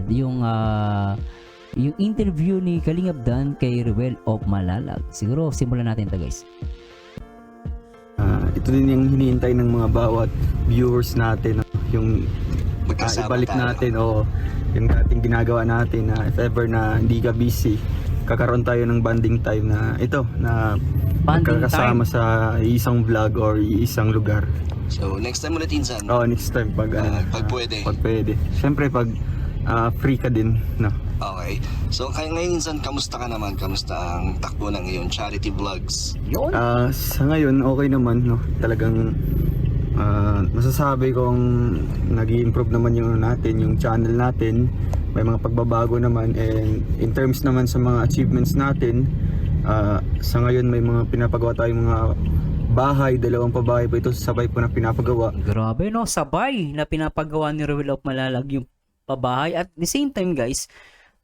napanood yung interview ni Kalingap Dan kay Ruel of Malalag. Siguro simulan natin to guys. Ito din yung hinihintay ng mga bawat viewers natin, no? Yung ibalik tayo. natin yung dating ginagawa natin na if ever na hindi ka busy, kakaroon tayo ng banding time na ito na Banding magkakasama time? sa isang vlog or isang lugar. So next time ulit Insan. Next time pag pwede. Pag pwede. Siyempre pag free ka din, no. Okay. So ngayon Insan, kamusta ka naman? Kamusta ang takbo ng iyong charity vlogs? Yun. Sa ngayon okay naman, no. Talagang masasabi kong nag-i-improve naman yung channel natin. May mga pagbabago naman, and in terms naman sa mga achievements natin, sa ngayon may mga pinapagawa tayong mga bahay, 2 pabahay pa ito, sabay po na pinapagawa. Grabe no, sabay na pinapagawa ni Ruel of Malalag yung pabahay. At the same time guys,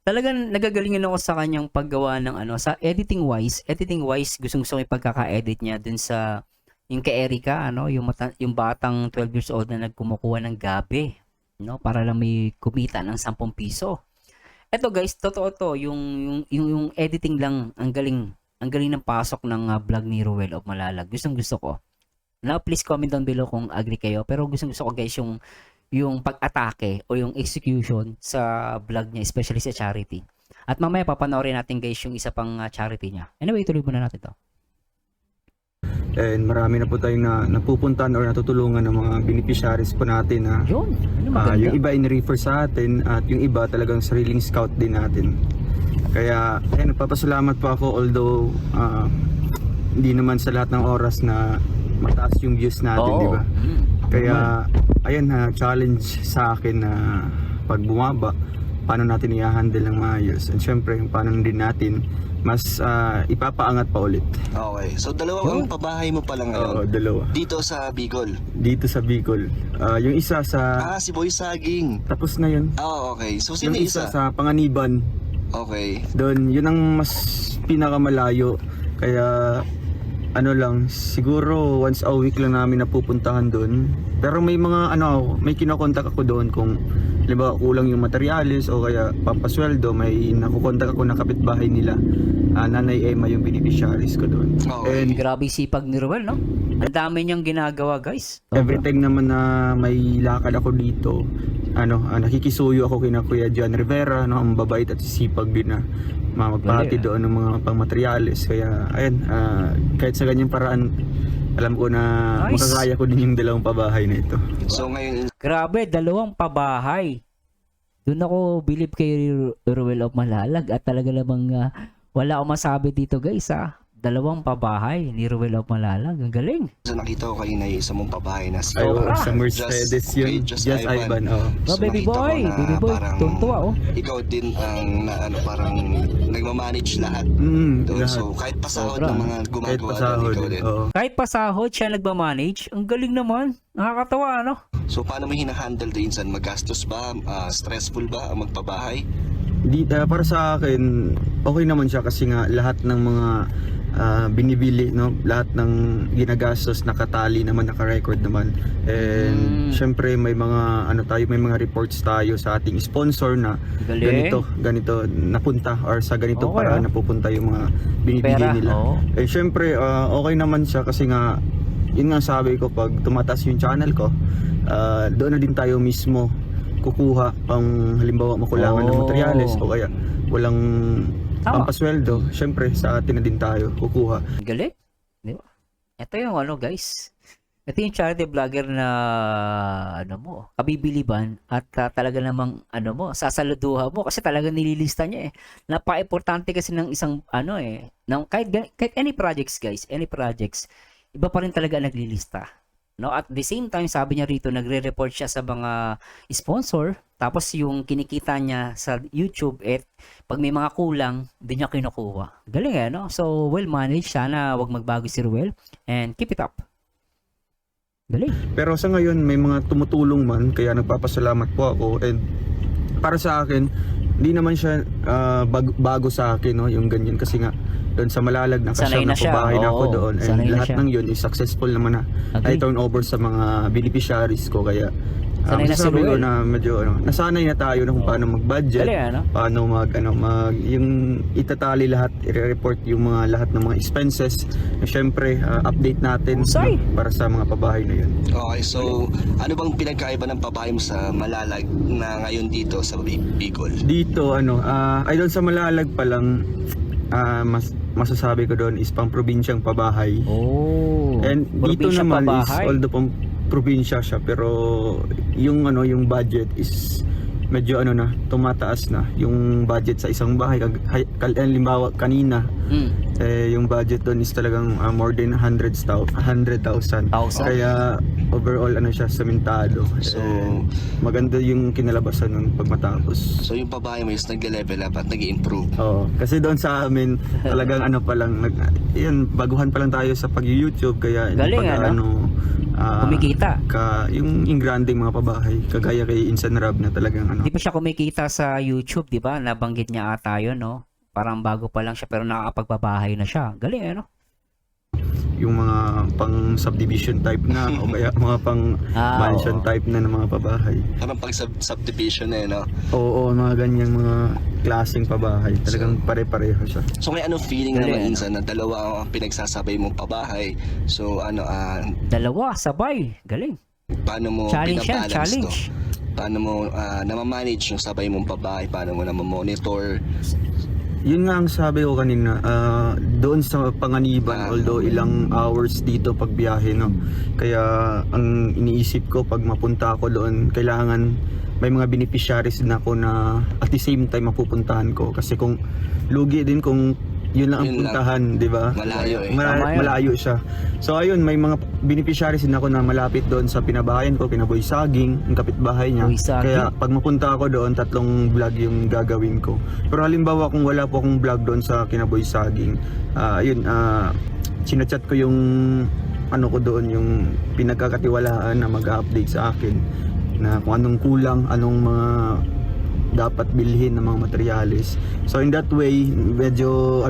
talagang nagagalingan ako sa kanyang paggawa ng sa editing wise gustong gusto ko yung pagkaka-edit niya dun sa yung kay Erica, yung batang 12 years old na nagkumukuha ng gabi, no, para lang may kumita ng 10 piso. Eto guys, totoo to, yung editing lang, ang galing ng pasok ng vlog ni Ruel of Malalag. Gusto ko. Now, please comment down below kung agree kayo. Pero gusto ko guys yung pag-atake o yung execution sa vlog niya, especially sa charity. At mamaya papanoorin natin guys yung isa pang charity niya. Anyway, tuloy muna natin to. And marami na po tayong napupuntahan or natutulungan ng mga beneficiaries po natin na Yun, maganda. yung iba in-refer sa atin at yung iba talagang sariling scout din natin. Kaya nagpapasalamat po ako, although hindi naman sa lahat ng oras na mataas yung views natin, di ba? Kaya ayan, challenge sa akin na pag bumaba, paano natin i-handle ng maayos, and syempre paano din natin mas ipapaangat pa ulit. Okay. So dalawang pabahay mo pa lang ngayon. Dalawa. Dito sa Bicol. Dito sa Bicol. Yung isa sa Si Boy Saging. tapos na yun. Okay. So sino Yung isa sa Panganiban. Okay. Doon, yun ang mas pinakamalayo. Kaya siguro once a week lang namin napupuntahan doon. Pero may mga may kinokontak ako doon kung halimbawa kulang yung materyales o kaya pampasweldo, may nakukontak ako na kapitbahay nila. Nanay Emma yung beneficiaries ko doon. Okay. And Grabe sipag ni Ruel, no? Ang dami niyang ginagawa, guys. every time naman na may lakad ako dito, nakikisuyo ako kina Kuya John Rivera, ang babait at sipag din na magpahati doon ng mga pangmaterials. Kaya ayun, kahit sa ganyang paraan, alam ko na Nice. makakaya ko din yung 2 pabahay na ito. So ngayon Grabe, 2 pabahay. Doon ako believe kay Ruel of Malalag at talaga namang wala akong masabi dito guys 2 pabahay ni Ruel of Malalag. Ang galing. nakita ko kanina yung isa mong pabahay na si Sa Mercedes yun, Just Just Ivan. Baby nakita ko boy, na baby boy, parang tuntua ikaw din ang parang nagmamanage lahat doon. Lahat. So kahit pasahod Sobra. ng mga Kahit gumagawa doon, pasahod. ikaw din. Kahit pasahod siya nagmamanage. Ang galing naman. Nakakatawa, ano? So paano mo hinahandle din Insan? Magastos ba? Stressful ba ang magpabahay? Para sa akin, okay naman siya kasi nga lahat ng mga binibili, no, lahat ng ginagastos nakatali naman, naka-record naman. And syempre may mga may mga reports tayo sa ating sponsor na Galing. ganito napunta, or sa ganito Okay, para napupunta yung mga binibigay Pera, nila. oo. Eh syempre okay naman siya kasi nga yun nga sabi ko, pag tumataas yung channel ko, doon na din tayo mismo kukuha pang halimbawa makulangan ng materyales o kaya walang Tama. pampasweldo, syempre sa atin na din tayo kukuha. Ang galing. Di ba? Ito yung guys. Ito yung charity vlogger na kabibiliban at talaga namang sasaluduhan mo kasi talaga nililista niya eh. Napaka-importante kasi ng isang ng kahit any projects guys, any projects, iba pa rin talaga naglilista. No, at the same time, sabi niya rito, nagre-report siya sa mga sponsor, tapos yung kinikita niya sa YouTube, pag may mga kulang, di niya kinukuha. Galing no? So, well managed. Sana wag magbago si Ruel, and keep it up. Galing. Pero sa ngayon may mga tumutulong man, kaya nagpapasalamat po ako. And para sa akin, hindi naman siya bago sa akin, no, yung ganyan, kasi nga doon sa Malalag Sanay na siya. napabahay na ako Oo, doon, and sanay na lahat siya. ng yun is successful naman na Agree. I turn over sa mga beneficiaries ko. Kaya Sanay na si masasabi ko Ruel. na medyo nasanay na tayo na kung paano mag-budget, Galing, ano? paano yung itatali lahat, i-report yung mga lahat ng mga expenses. Syempre, update natin Husay. para sa mga pabahay na yun. Okay, so ano bang pinagkaiba ng pabahay mo sa Malalag na ngayon dito sa Bicol? Dito, ay doon sa Malalag pa lang, masasabi ko doon is pang probinsyang pabahay. Oh. And dito probinsya naman pabahay. is although pang probinsya siya, pero yung budget is medyo tumataas na yung budget sa isang bahay. Halimbawa kanina, yung budget doon is talagang more than 100,000. Kaya overall siya sementado. So, Maganda yung kinalabasan nun pag matapos. So yung pabahay mo is nag-level up at nag-improve. Oo, kasi doon sa amin talagang pa lang baguhan pa lang tayo sa pag-YouTube, kaya hindi Galing, pa kumikita. yung ingranding mga pabahay kagaya kay Insan Rab na talagang Hindi pa siya kumikita sa YouTube, di ba? Nabanggit niya ata yun, no? Parang bago pa lang siya pero nakakapagbabahay na siya. Galing, ano? yung mga pang subdivision type na o kaya mga pang mansion oo. type na ng mga pabahay. Parang pag subdivision no? Oo, mga ganyang mga klaseng pabahay. Talagang pare-pareho siya. So may anong feeling Galing, naman Insan na dalawa ang pinagsasabay mong pabahay? So Dalawa, sabay. Galing. paano mo Challenge yan, binabalance challenge. to? Paano mo namamanage yung sabay mong pabahay? Paano mo namamonitor? Yun nga ang sabi ko kanina, doon sa Panganiban, although ilang hours dito pag biyahe, no? Kaya ang iniisip ko pag mapunta ako doon, kailangan may mga beneficiaries din ako na at the same time mapupuntahan ko. Kasi kung lugi din kung yun lang ang Yun lang. puntahan, di ba? Malayo eh. Tama yun. Malayo siya. So ayun, may mga beneficiaries din ako na malapit doon sa pinabahayan ko, kina Boy Saging, yung kapitbahay niya. Boy Saging. Kaya pag mapunta ako doon, 3 vlog yung gagawin ko. Pero halimbawa kung wala po akong vlog doon sa kina Boy Saging, sinachat ko yung ko doon, yung pinagkakatiwalaan na mag-update sa akin na kung anong kulang, anong mga dapat bilhin ng mga materyales. So in that way, medyo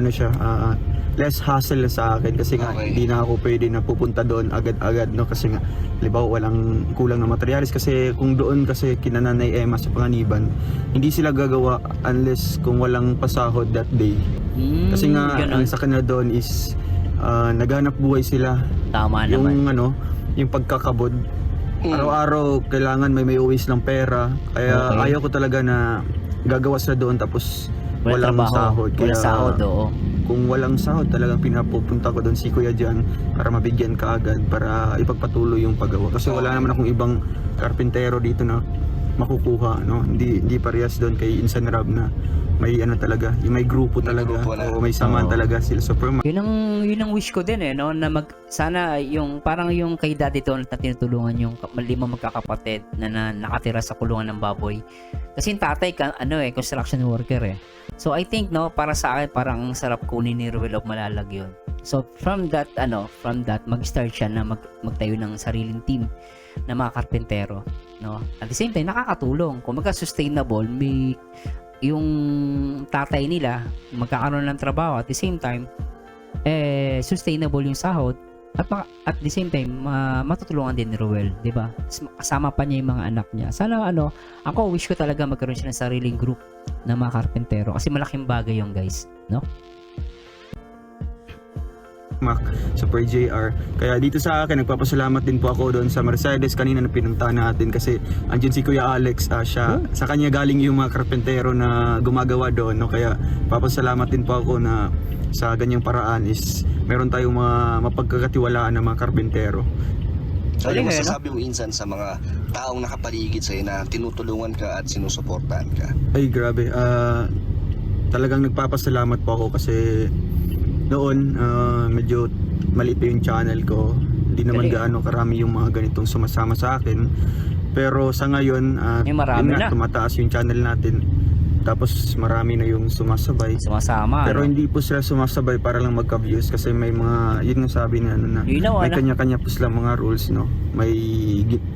less hassle sa akin kasi nga Okay. hindi na ako pwede na pupunta doon agad-agad, no, kasi nga halimbawa walang kulang na materyales. Kasi kung doon kasi kina Nanay Emma sa Panganiban, hindi sila gagawa unless kung walang pasahod that day. Kasi nga ganun. ang sa kanila doon is naghanap buhay sila. Tama Yung naman. yung pagkakabod, araw-araw kailangan may uwi silang pera. Kaya Okay. ayaw ko talaga na gagawa sila doon tapos Walang walang trabaho. sahod. Walang sahod, oo. Kung walang sahod, talagang pinapupunta ko doon si Kuya Jan para mabigyan ka agad, para ipagpatuloy yung paggawa. Kasi wala naman akong ibang karpintero dito na makukuha, no? Hindi parehas doon kay Insan Rab na may talaga, yung may grupo talaga, grupo na. o may samaan Oo. talaga sila. So Yun ang wish ko din no, na sana yung parang yung kay Daddy Don na tinutulungan yung 5 magkakapatid na nakatira sa kulungan ng baboy. Kasi yung tatay construction worker eh. So I think no, para sa akin parang ang sarap kunin ni Ruel of Malalag yun. So from that mag-start siya na magtayo ng sariling team na mga karpentero, no. At the same time nakakatulong kung sustainable, may yung tatay nila magkakaroon ng trabaho, at the same time sustainable yung sahod, at the same time matutulungan din ni Ruel, di ba? Kasama pa niya yung mga anak niya. Sana ako wish ko talaga magkaroon siya ng sariling group na mga karpentero kasi malaking bagay yung guys, no? Mac, Super JR. Kaya dito sa akin, nagpapasalamat din po ako doon sa Mercedes kanina na pinuntahan natin kasi andyan si Kuya Alex, sa kanya galing yung mga karpentero na gumagawa doon, no? Kaya papasalamat din po ako na sa ganyang paraan is meron tayong mga mapagkakatiwalaan na mga karpentero. Ano Galing, masasabi mo Insan sa mga taong nakapaligid sa'yo na tinutulungan ka at sinusuportahan ka? Ay grabe, talagang nagpapasalamat po ako kasi noon medyo maliit pa yung channel ko, hindi naman Galing. gaano karami yung mga ganitong sumasama sa akin, pero sa ngayon May marami na. tumataas yung channel natin, tapos marami na yung sumasabay. Sumasama, Pero no? hindi po sila sumasabay para lang magka-views kasi may mga, yun ang sabi na na You know, may kanya-kanya po silang mga rules, no? May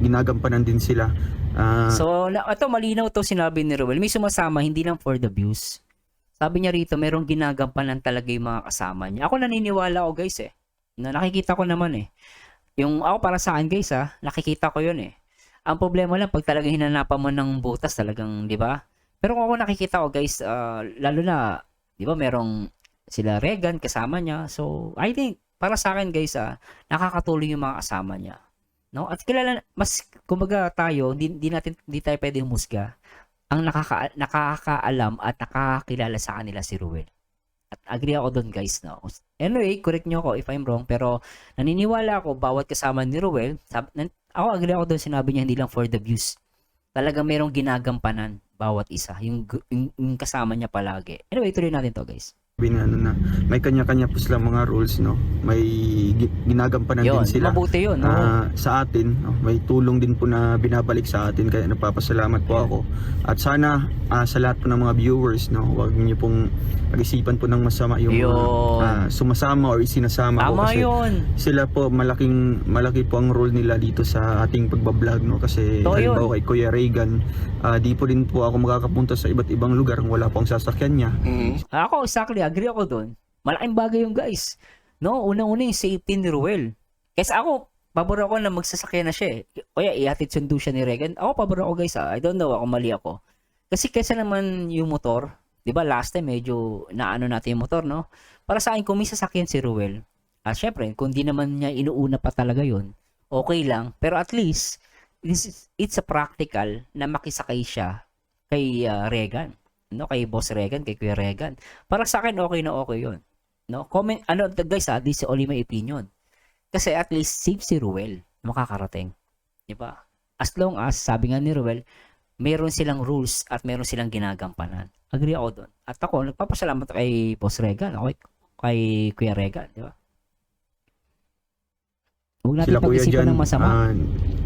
ginagampanan din sila. So, ito malinaw to sinabi ni Ruel. May sumasama, hindi lang for the views. Sabi niya rito, merong ginagampanan talaga yung mga kasama niya. Ako naniniwala ako guys na nakikita ko naman Yung ako para sa akin guys nakikita ko yun Ang problema lang, pag talagang hinanapan mo ng butas, talagang, di ba? Pero kung ako nakikita ko, guys, lalo na, di ba, merong sila Regan kasama niya. So, I think, para sa akin, guys, nakakatulong yung mga kasama niya. No? At kilala, mas, kumbaga tayo, di tayo pwede humusga. Ang nakakaalam at nakakakilala sa kanila si Ruel. At agree ako doon, guys, no? Anyway, correct nyo ako if I'm wrong, pero naniniwala ako bawat kasama ni Ruel, ako agree ako doon, sinabi niya hindi lang for the views. Talagang merong ginagampanan bawat isa, yung kasama niya palagi. Anyway, tuloy natin to, guys. Ano na, may kanya-kanya po silang mga rules, no? May ginagampanan din sila. Mabuti yun, no? Sa atin, no? May tulong din po na binabalik sa atin, kaya napapasalamat po ako. At sana sa lahat po ng mga viewers, no, huwag niyo pong pag-isipan po ng masama yung sumasama or isinasama ko, Tama kasi yun. sila po malaki po ang role nila dito sa ating pagbablog, no? Kasi halimbawa kay Kuya Regan, di po din po ako makakapunta sa iba't ibang lugar kung wala po ang sasakyan niya. Ako, exactly, agree ako doon. Malaking bagay yung guys. No, unang-una yung safety ni Ruel. Kasi ako, pabor ako na magsasakyan na siya eh. Kaya ihatid sundo siya ni Regan. Ako, pabor ako guys. I don't know, ako mali ako. Kasi kesa naman yung motor, di ba last time medyo naano natin yung motor, no? Para sa akin, kung may sasakyan si Ruel, syempre, kung di naman niya inuuna pa talaga yun, okay lang. Pero at least, it's a practical na makisakay siya kay Regan. No, kay Boss Regan, kay Kuya Regan. Para sa akin okay na okay 'yon. No, comment guys, this is only my opinion. Kasi at least safe si Ruel makakarating. 'Di ba? As long as sabi nga ni Ruel, meron silang rules at meron silang ginagampanan. Agree ako doon. At ako nagpapasalamat kay Boss Regan, kay Kuya Regan, 'di ba? Huwag natin pag-isipan ng masama.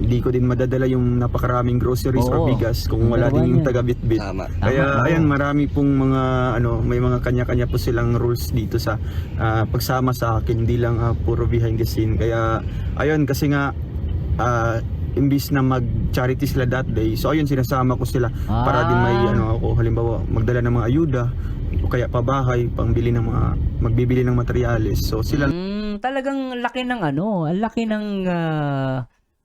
Hindi ko din madadala yung napakaraming groceries or bigas kung wala din yung taga-bitbit. Tama. Kaya ayan, marami pong mga may mga kanya-kanya po silang rules dito sa pagsama sa akin, hindi lang puro behind the scene. Kaya ayun, kasi nga imbis na mag-charity sila that day, so ayun, sinasama ko sila para din may ako, halimbawa magdala ng mga ayuda o kaya pabahay, magbibili ng materyales. So sila Talagang laki ng laki ng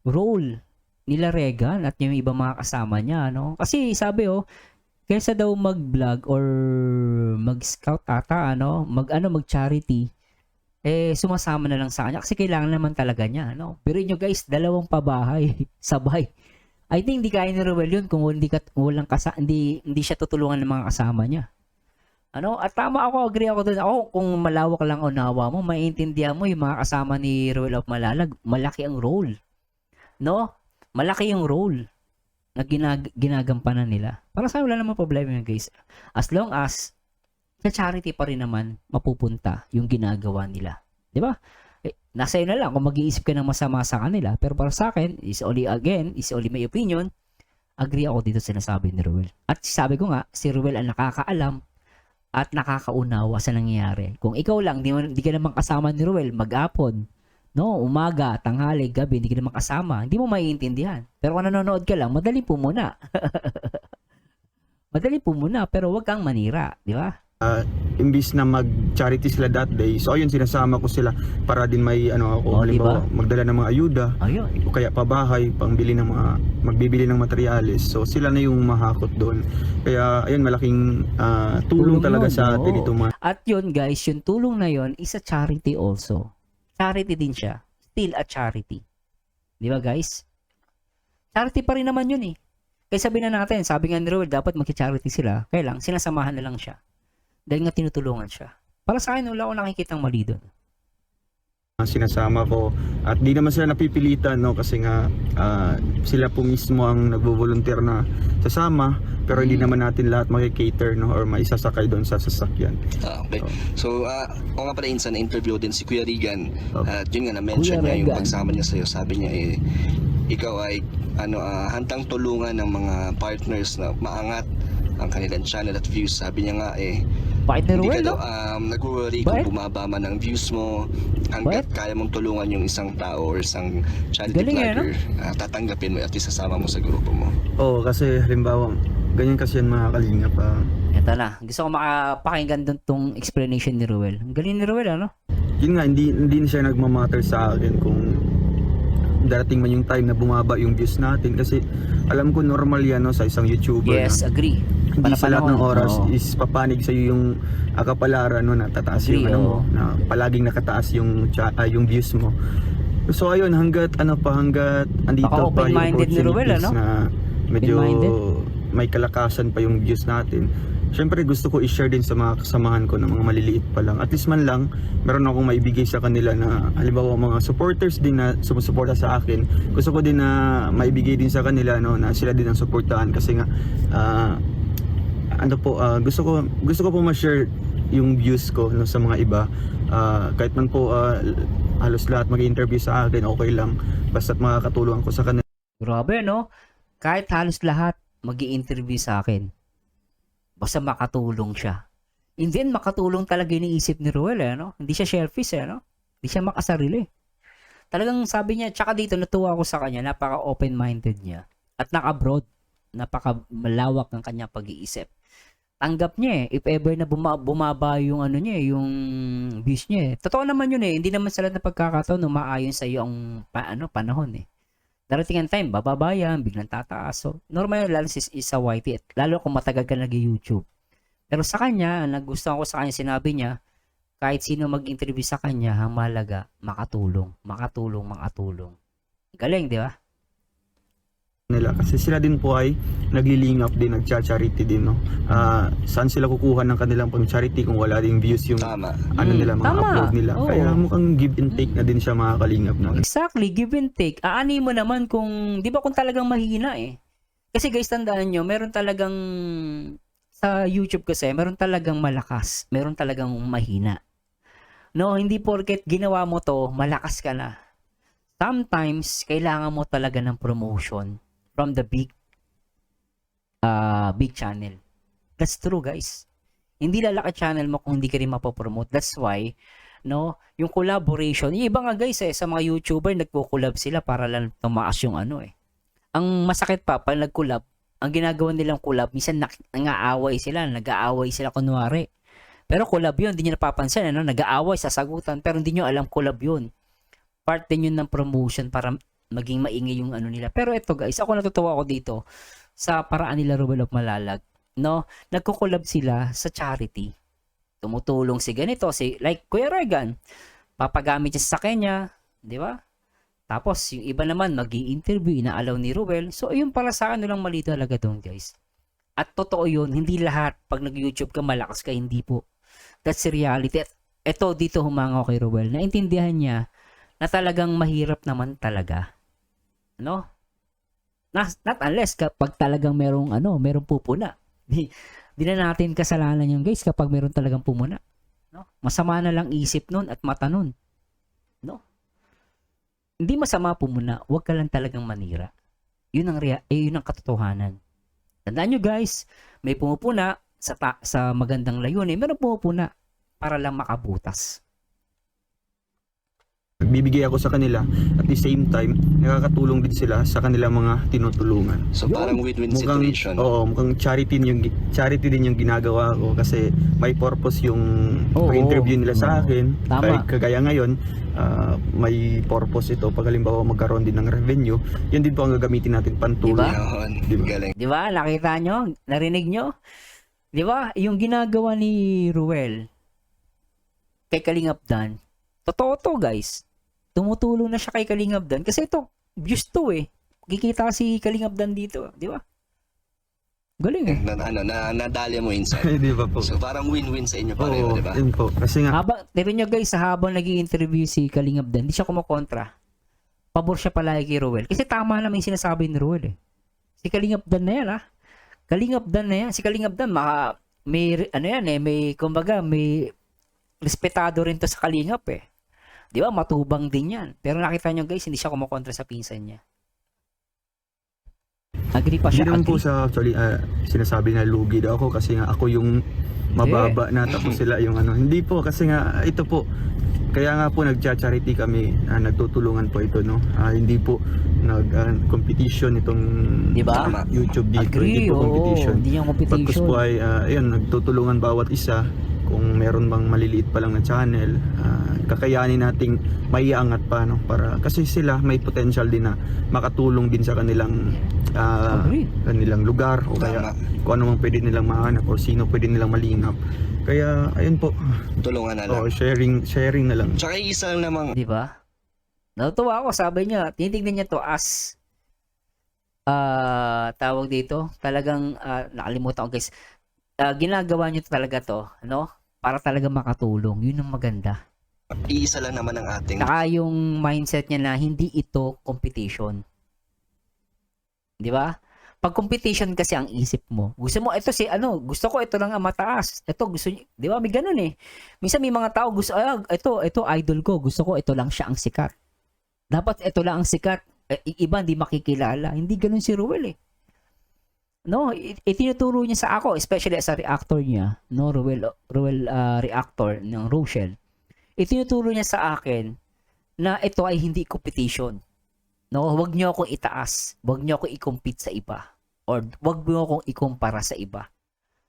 role nila Regan at yung ibang mga kasama niya, no? Kasi sabi kaysa daw mag-vlog or mag-scout ata, mag-charity, sumasama na lang sa kanya kasi kailangan naman talaga niya, no? Pero nyo guys, 2 pabahay sabay. I think hindi kaya ni Ruel yun kung hindi siya tutulungan ng mga kasama niya. At tama ako, agree ako doon. Ako, kung malawak lang unawa mo, maiintindihan mo yung mga kasama ni Ruel of Malalag, malaki ang role. No? Malaki yung role na ginagampanan nila. Para sa wala naman problema yun, guys. As long as sa charity pa rin naman mapupunta yung ginagawa nila. Di ba? Nasa iyo na lang kung mag-iisip ka ng masama sa kanila. Pero para sa akin, is only my opinion, agree ako dito sa sinasabi ni Ruel. At sabi ko nga, si Ruel ang nakakaalam at nakakaunawa sa nangyayari. Kung ikaw lang, di ka naman kasama ni Ruel, mag-apon, no, umaga, tanghali, gabi, hindi ka naman kasama, hindi mo maiintindihan. Pero kung nanonood ka lang, madali po muna. Madali po muna, pero wag kang manira, di ba? Imbis na mag-charity sila that day, so ayun, sinasama ko sila para din may halimbawa, magdala ng mga ayuda o kaya pabahay, magbibili ng materyales. So sila na yung mahakot doon. Kaya ayun, malaking tulong talaga sa atin ito. At yun guys, yung tulong na yun is a charity also. Charity din siya. Still a charity. Di ba guys? Charity pa rin naman yun eh. Kaya sabi nga ni Ruel, dapat mag-charity sila. Kaya lang, sinasamahan na lang siya. Dahil nga tinutulungan siya. Para sa akin, wala ko nakikitang mali doon. Sinasama ko at di naman sila napipilitan, no, kasi nga sila po mismo ang nagvo-volunteer na sasama, pero hindi naman natin lahat makikater, no, or maisasakay doon sa sasakyan. Okay. So o nga pala, insan na interview din si Kuya Regan. At yun nga, na-mention niya yung pagsama niya sa'yo. Sabi niya ikaw ay handang tulungan ng mga partners na maangat ang kanilang channel at views. Sabi niya nga Bakit hindi Ruel, ka daw nag-worry kung bumaba man ang views mo, hanggat kaya mong tulungan yung isang tao or isang charity vlogger, tatanggapin mo at isasama mo sa grupo mo. Oo, kasi halimbawa ganyan kasi yan mga kalingap. Ito na, gusto ko makapakinggan doon tong explanation ni Ruel. Ang galing ni Ruel, Yun nga, hindi na siya nagmamatter sa akin kung darating man yung time na bumaba yung views natin, kasi alam ko normal yan, no, sa isang YouTuber Yes, na agree. hindi sa lahat ng oras Oo. is papanig sa iyo yung kapalaran, no, na tataas Agree, yung ano mo, oo. na palaging nakataas yung yung views mo. So ayun, hanggat andito Baka pa yung open-minded ni Ruel, opportunities ano? na medyo Open-minded. may kalakasan pa yung views natin. Siyempre gusto ko i-share din sa mga kasamahan ko na mga maliliit pa lang. At least man lang, meron akong maibigay sa kanila na halimbawa mga supporters din na sumusuporta sa akin. Gusto ko din na maibigay din sa kanila, no, na sila din ang suportahan, kasi nga gusto ko po ma-share yung views ko, no, sa mga iba. Kahit man po halos lahat mag-interview sa akin, okay lang, basta't makakatulong ko sa kanila. Grabe, no? Kahit halos lahat mag-i-interview sa akin. Basta makatulong siya. And then, makatulong talaga yung iniisip ni Ruel, no? Hindi siya selfish, no? Hindi siya makasarili. Talagang sabi niya, tsaka dito, natuwa ako sa kanya, napaka-open-minded niya. At naka-abroad, napaka-malawak ng kanyang pag-iisip. Tanggap niya if ever na bumaba yung ano niya, yung views niya. Totoo naman yun hindi naman sa lahat ng pagkakataon umaayon sa iyo ang panahon Darating ang time, bababa yan, biglang tataas. So, normal yun, lalo sa YT, lalo kung matagal ka nag-YouTube. Pero sa kanya, nagustuhan ko sa kanya, sinabi niya, kahit sino mag-interview sa kanya, ang mahalaga, makatulong. Galing, di ba? Kasi sila din po ay naglilingap din, nagcha-charity din, no. Saan sila kukuha ng kanilang pang-charity kung wala ding views yung Tama. nila, mga Tama. upload nila. Oo. Kaya mukhang give and take na din siya, mga kalingap, no. Exactly, give and take. Aani mo naman kung, di ba kung talagang mahina Kasi guys, tandaan nyo, meron talagang, sa YouTube kasi, meron talagang malakas, meron talagang mahina. No, hindi porket ginawa mo to, malakas ka na. Sometimes, kailangan mo talaga ng promotion from the big channel. That's true, guys. Hindi lalaki channel mo kung hindi ka rin mapopromote. That's why, no, yung collaboration, yung iba nga guys sa mga YouTuber, nagko-collab sila para lang tumaas yung Ang masakit pa, pag nag-collab, ang ginagawa nilang collab, minsan nag-aaway sila kunwari. Pero collab yun, hindi nyo napapansin, nag-aaway, sasagutan, pero hindi nyo alam collab yun. Part din yun ng promotion para maging maingay yung nila. Pero ito guys, ako natutuwa ako dito sa paraan nila Ruel of Malalag. No, nagko-collab sila sa charity. Tumutulong si ganito, like Kuya Regan, papagamit siya sa kanya, di ba? Tapos yung iba naman magi-interview, inaalaw ni Ruel. So ayun, para sa akin lang mali talaga doon, guys. At totoo yun, hindi lahat pag nag-YouTube ka malakas ka, hindi po. That's the reality. Ito dito humanga kay Ruel. Naintindihan niya na talagang mahirap naman talaga. No? Not unless kapag talagang merong pupuna. Di na natin kasalanan yung guys kapag meron talagang pumuna. No? Masama na lang isip nun at mata nun. No? Hindi masama pumuna, huwag ka lang talagang manira. Yun ang katotohanan. Tandaan nyo guys, may pumupuna sa magandang layunin, meron pumupuna para lang makabutas. Nagbibigay ako sa kanila, at the same time nakakatulong din sila sa kanilang mga tinutulungan. So parang win-win situation. Mukhang charity din yung ginagawa ko, kasi may purpose yung pag-interview nila sa akin. Tama. Kagaya ngayon, may purpose ito. Pag halimbawa magkaroon din ng revenue, yun din po ang gagamitin natin pantulong. Diba? Yun, Diba? galing. Di ba? Nakita nyo? Narinig nyo? Di ba? Yung ginagawa ni Ruel kay Kalingap Dan, totoo to guys. Tumutulong na siya kay Kalingap Dan. Kasi ito, views to Kikita si Kalingap Dan dito. Di ba? Galing Nadali mo insan. Di ba po? So parang win-win sa inyo pareho, Oo, di ba? yun po. Kasi nga, Tiro nyo guys, habang nag-i-interview si Kalingap Dan, hindi siya kumokontra. Pabor siya palagi kay Ruel. Kasi tama naman yung sinasabi ni Ruel Si Kalingap Dan na yan Kalingap Dan na yan. Si Kalingap Dan, may respetado rin to sa Kalingap Di ba? Matubang din yan. Pero nakita nyo guys, hindi siya kumukontra sa pinsan niya. Agree pa hindi siya. naman po sa actually sinasabi na lugi daw ako kasi nga ako yung mababa na, tapos sila yung Hindi po, kasi nga ito po. Kaya nga po nagcha-charity kami, nagtutulungan po ito, no. Hindi po competition itong Diba? YouTube dito. Agree, Hindi po competition. Hindi yung competition. Pagkus po ay ayun, nagtutulungan bawat isa. kung meron bang maliliit pa lang na channel, kakayanin nating maiangat pa, no? Para kasi sila may potential din na makatulong din sa kanilang Agree. kanilang lugar o kaya kung ano mang pwede nilang mahanap o sino pwede nilang malingap. Kaya ayun po, Tulungan na lang. sharing na lang. Tsaka isa lang namang Di ba? Natutuwa ako, sabi niya, tinitignan niya to as tawag dito, talagang nakalimutan ko guys. Ginagawa niyo talaga to, no? Para talaga makatulong. Yun ang maganda. iisa lang naman ang ating Saka yung mindset niya na hindi ito competition. Di ba? Pag competition kasi ang isip mo, gusto mo ito gusto ko ito lang ang mataas. Ito gusto niya, di ba? May ganun eh. Minsan may mga tao gusto ito idol ko, gusto ko ito lang siya ang sikat. Dapat ito lang ang sikat. Iba hindi makikilala. Hindi ganun si Ruel eh. No, itinuturo niya sa ako, especially sa reactor niya, no, Ruel reactor ng Rochelle. Itinuturo niya sa akin na ito ay hindi competition. No, wag niyo akong itaas, wag niyo akong i-compete sa iba, or wag niyo akong ikumpara sa iba.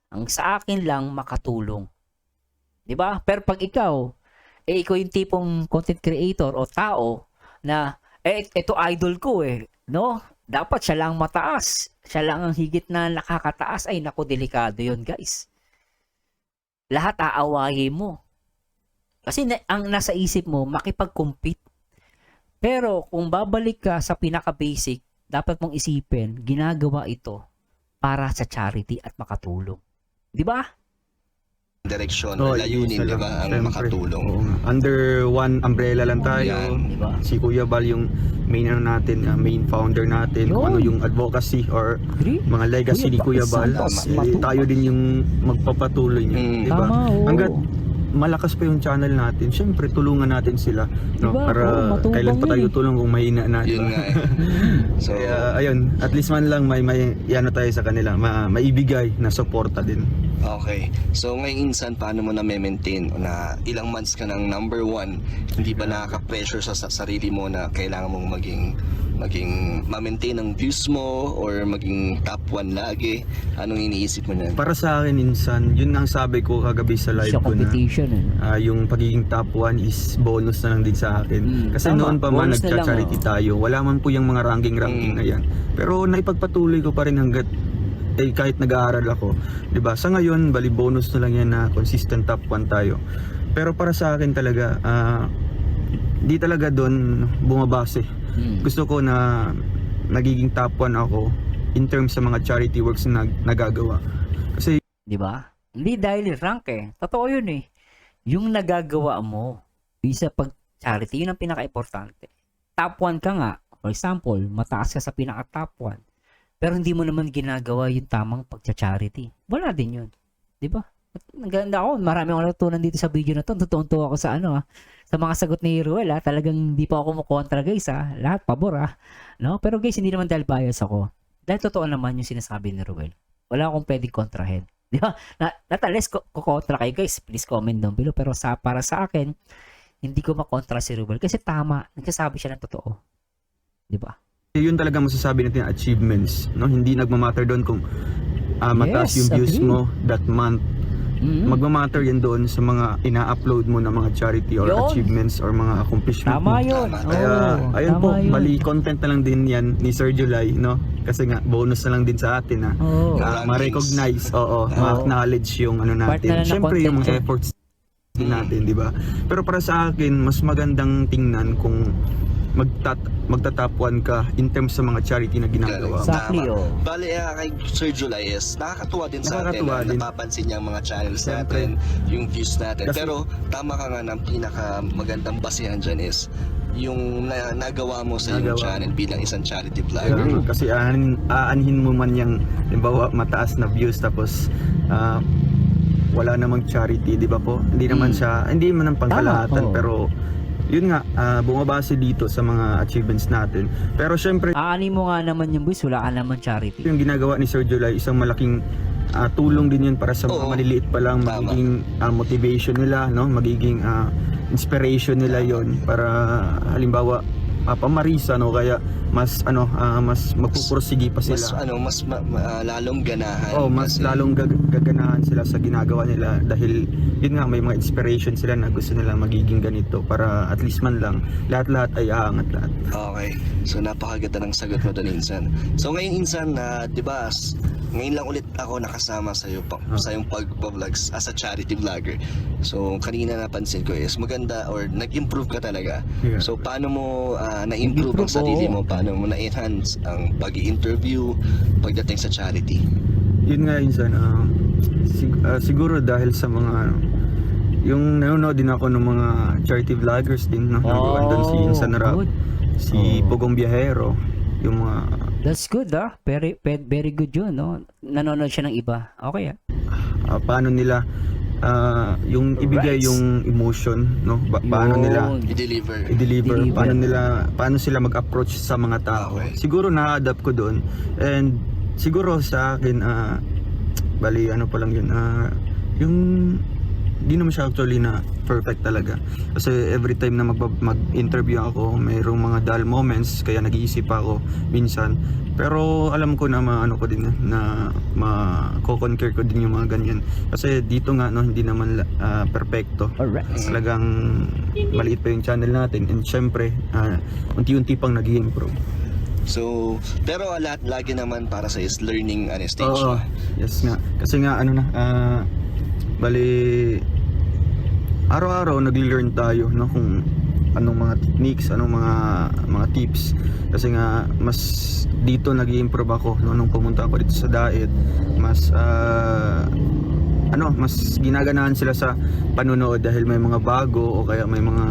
Ang sa akin lang makatulong. 'Di ba? Pero pag ikaw yung tipong content creator o tao na ito idol ko no? Dapat siya lang mataas. Siya lang ang higit na nakakataas. Ay, naku, delikado yun, guys. Lahat aawayin mo. Kasi ang nasa isip mo, makipag-compete. Pero kung babalik ka sa pinaka-basic, dapat mong isipin, ginagawa ito para sa charity at makatulong. Di ba? direksyon o layunin, di ba, ang makatulong. Under one umbrella lang tayo. Yan. Diba? Si Kuya Bal yung main natin, main founder natin, kung ano yung advocacy or Agree? mga legacy ni Kuya Bal. Tayo din yung magpapatuloy niya, di ba? Tama, oo. Hanggat malakas pa yung channel natin, syempre tulungan natin sila, no? Diba? Para Oo, matubang kailan pa tayo yun. tulong kung mahina na, Yun diba? nga eh. So, Kaya ayun, at least man lang may ano tayo sa kanila, maibigay na suporta din. okay. So, ngayon insan, paano mo na-maintain na ilang months ka ng number one, hindi ba nakaka-pressure sa sarili mo na kailangan mong maging ma-maintain ang views mo or maging top 1 lagi? Anong iniisip mo niyan? Para sa akin, insan, yun ang sabi ko kagabi sa live Siya ko na competition yung pagiging top 1 is bonus na lang din sa akin. Kasi tama. noon pa man Bonus na lang, nagcha-charity tayo, wala man po yung mga ranking na yan. Pero naipagpatuloy ko pa rin hanggat kahit nag-aaral ako. 'Di ba? Sa ngayon, bali bonus na lang yan na consistent top 1 tayo. Pero para sa akin talaga, di talaga doon bumabase. Gusto ko na nagiging top 1 ako in terms sa mga charity works na nagagawa. Kasi Di ba? Hindi dahil rank Totoo yun Yung nagagawa mo, isa pag charity, yun ang pinaka-importante. Top 1 ka nga. For example, mataas ka sa pinaka-top 1. Pero hindi mo naman ginagawa yung tamang pagcha-charity. Wala din yun. Di ba? Naganda ako. Marami akong natutunan dito sa video na to. Tutuwa ako sa sa mga sagot ni Ruel Talagang hindi pa ako mukontra guys Lahat pabor No? Pero guys, hindi naman dahil bias ako. Dahil totoo naman yung sinasabi ni Ruel. Wala akong pwedeng kontrahin. Di ba? Natalis kukontra kayo guys. Please comment down below. Pero para sa akin, hindi ko makontra si Ruel. Kasi tama. Nagsasabi siya ng totoo. Di ba? yun talaga masasabi natin achievements, no? Hindi nagmamatter doon kung mataas yung views agree. mo that month. Magmamatter yan doon sa mga ina-upload mo na mga charity or Yun. achievements or mga accomplishment Tama mo. yun. Tama. Kaya ayun tama po, yun. bali content na lang din yan ni Sir July, no? Kasi nga bonus na lang din sa atin Oo. ma-recognize, ma-acknowledge yung ano Part na natin. lang ng Syempre yung content mga yun. efforts din natin, di ba? Pero para sa akin, mas magandang tingnan kung magta-top 1 ka in terms sa mga charity na ginagawa mo. Exactly, Tama. oh. Bale, kay Sir July nakakatuwa din sa atin Nakakatuwa na din. napapansin niya ang mga channels Siyempre. natin, yung views natin. Kasi- Pero tama ka nga na ang pinaka magandang basihan dyan is yung nagawa mo sa iyong Nagawa channel bilang isang charity vlogger. Kasi aanhin mo man yung halimbawa mataas na views tapos wala namang charity, di ba po? Hindi naman siya, hindi man ang pangkalahatan, Tama, oo. pero yun nga, bumabase dito sa mga achievements natin. Pero syempre, Aanin mo nga naman yung boys, wala ka naman charity. yung ginagawa ni Sir July, isang malaking tulong din yun para sa mga Oo. maliliit pa lang, Tama. magiging motivation nila, no? Magiging inspiration nila yon para halimbawa pamarisa, no, kaya mas mas magpupursige pa sila. Mas lalong ganahan. Oh, mas kasi lalong gaganahan sila sa ginagawa nila dahil yun nga, may mga inspiration sila na gusto nila magiging ganito para at least man lang lahat-lahat ay aangat lahat. Okay. So napakaganda ng sagot mo doon, Insan. So ngayon, Insan, di ba, ngayon lang ulit ako nakasama sa iyo sa yung pag-vlogs as a charity vlogger. So kanina napansin ko is maganda or nag-improve ka talaga. Yeah. So paano mo na-improve ang sarili mo? Paano mo na-enhance ang pag-interview pagdating sa charity? Yun nga, Insan, siguro dahil sa mga yung nanonood din ako ng mga charity vloggers din, no? Nandun si Insan Rap, good. si Pugong Biyahero, yung mga That's good, very good yun, no? Nanonood siya ng iba. Okay, paano nila yung ibigay Right. yung emotion, no? Paano nila Yun. I-deliver. paano sila mag-approach sa mga tao. Okay. Siguro na-adapt ko doon, and siguro sa akin bali ano pa lang yun, yung di naman siya actually na perfect talaga, kasi every time na mag-interview ako mayroong mga dull moments, kaya nag-iisip ako minsan, pero alam ko na maano ko din na ma-conquer ko din yung mga ganyan, kasi dito nga, no, hindi naman perfecto. Alright. Talagang maliit pa yung channel natin, and syempre unti-unti pang nag-improve. So, pero lagi naman para sa is learning stage. Oo, yes nga, kasi nga bali araw-araw nagli-learn tayo, no, kung anong mga techniques, anong mga tips, kasi nga mas dito nag-i-improve ako, no, nung pumunta ako dito sa Daet, mas mas ginaganahan sila sa panonood dahil may mga bago o kaya may mga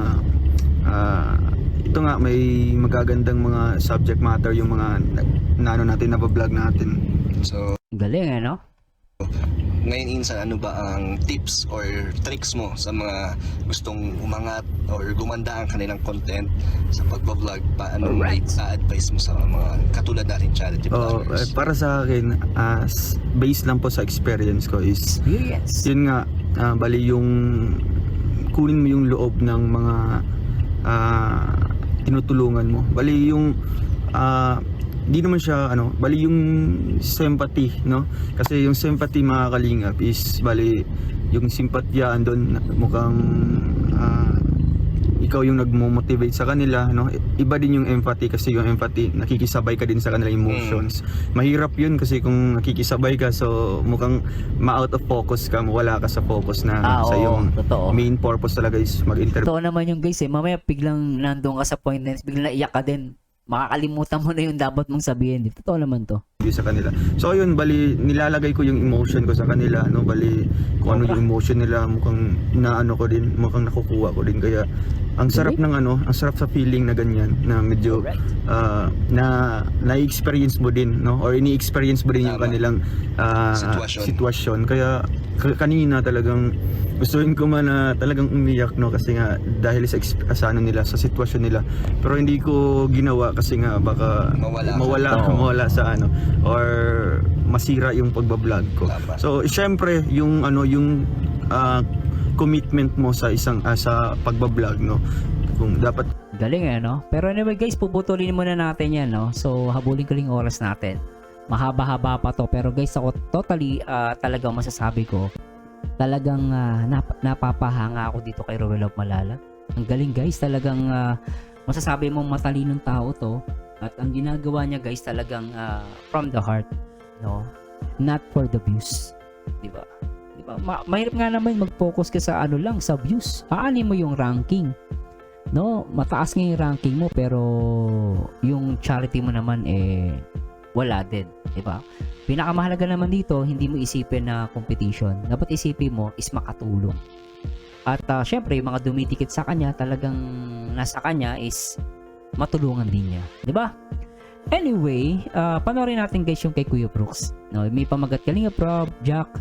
ito nga, may magagandang mga subject matter yung mga natin na vlog natin. So, Galing, ano? ngayon, Insan, ano ba ang tips or tricks mo sa mga gustong umangat or gumanda ang kanilang content sa pagbablog? Paano Alright. i-advise mo sa mga katulad natin charity vloggers? Para sa akin, based lang po sa experience ko is Experience. yun nga, bali yung kunin mo yung loob ng mga tinutulungan mo, bali yung di naman siya bali yung sympathy, no, kasi yung sympathy, mga kalingap, is bali yung simpatyaan doon, mukhang ikaw yung nagmo-motivate sa kanila, no. Iba din yung empathy, kasi yung empathy nakikisabay ka din sa kanilang emotions. Mahirap yun kasi kung nakikisabay ka, so mukhang ma-out of focus ka, wala ka sa focus na sa oo, yung totoo. main purpose talaga is mag-interview Totoo naman yung guys, mamaya biglang nandun ka sa point na biglang naiyak ka din. Makakalimutan mo na yung dapat mong sabihin. Totoo naman to. sa kanila. So ayun, bali nilalagay ko yung emotion ko sa kanila, no, bali kung ano yung emotion nila, mukhang ko din, mukhang nakukuha ko din, kaya ang sarap ng ang sarap sa feeling na ganyan, na medyo na-experience mo din, no, or ini-experience mo din yung Tama. kanilang sitwasyon. Kaya kanina talagang gustuin ko man na talagang umiyak, no, kasi nga dahil sa nila, sa sitwasyon nila, pero hindi ko ginawa kasi nga baka mawala sa or masira yung pagbablog ko. Tama. So syempre yung commitment mo sa sa pagbablog, no, kung dapat Galing, no? Pero anyway guys, puputulin muna natin yan, no? So habulin ko lang yung oras natin. Mahaba-haba pa to, pero guys, ako totally talagang masasabi ko, talagang napapahanga ako dito kay Ruel Love Malalag. Ang galing guys, talagang masasabi mong matalinong tao to, at ang ginagawa niya guys talagang from the heart, no, not for the views, di ba? Mahirap nga naman mag-focus ka sa lang, sa views. Aanin mo yung ranking, no, mataas nga yung ranking mo, pero yung charity mo naman wala din, di ba? Pinakamahalaga naman dito, hindi mo isipin na competition. Dapat isipin mo is makatulong. At syempre, yung mga dumitikit sa kanya, talagang nasa kanya is matulungan din niya. Di ba? Anyway, panoorin natin guys yung kay Kuya Brooks. No, may pamagat Kalinga Prab, Jack,